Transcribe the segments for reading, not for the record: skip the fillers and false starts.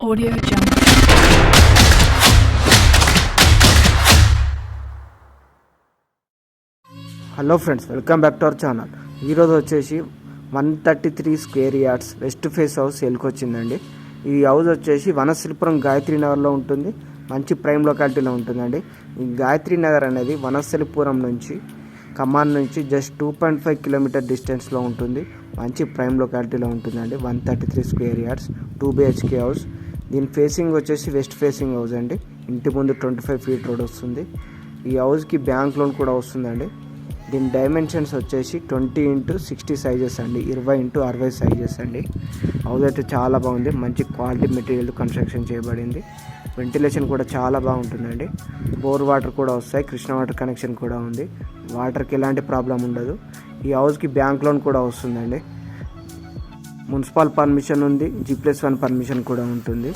Audio Jungle. Hello friends, welcome back to our channel. ఈరోజు వచ్చేసి 133 square yards west face house సేల్కి వచ్చిందండి. ఈ హౌస్ వచ్చేసి వనస్థలిపురం గాయత్రి నగర్లో ఉంటుంది. మంచి ప్రైమ్ లొకాలిటీలో ఉంటుందండి. ఈ గాయత్రి నగర్ అనేది వనస్థలిపురం నుంచి ఖమ్మం నుంచి జస్ట్ 2.5 కిలోమీటర్ డిస్టెన్స్లో ఉంటుంది. మంచి ప్రైమ్ లొకాలిటీలో ఉంటుందండి. 133 స్క్వేర్ యార్డ్స్ 2 BHK హౌస్. దీని ఫేసింగ్ వచ్చేసి వెస్ట్ ఫేసింగ్ హౌస్ అండి. ఇంటి ముందు 25 ఫీట్ రోడ్ వస్తుంది. ఈ హౌస్కి బ్యాంక్ లోన్ కూడా వస్తుందండి. దీని డైమెన్షన్స్ వచ్చేసి 20x60 సైజెస్ అండి, 20x60 సైజెస్ అండి. హౌస్ అయితే చాలా బాగుంది. మంచి క్వాలిటీ మెటీరియల్ కన్స్ట్రక్షన్ చేయబడింది. వెంటిలేషన్ కూడా చాలా బాగుంటుందండి. బోర్ వాటర్ కూడా వస్తాయి, కృష్ణ వాటర్ కనెక్షన్ కూడా ఉంది. వాటర్కి ఎలాంటి ప్రాబ్లం ఉండదు. ఈ హౌస్కి బ్యాంక్ లోన్ కూడా వస్తుందండి. మున్సిపల్ పర్మిషన్ ఉంది, G+1 పర్మిషన్ కూడా ఉంటుంది.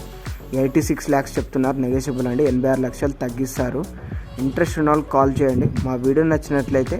86 lakhs చెప్తున్నారు, నెగోషియబుల్ అండి. 86 లక్షలు తగ్గిస్తారు. ఇంట్రెస్ట్ ఉన్న వాళ్ళు కాల్ చేయండి. మా వీడియో నచ్చినట్లయితే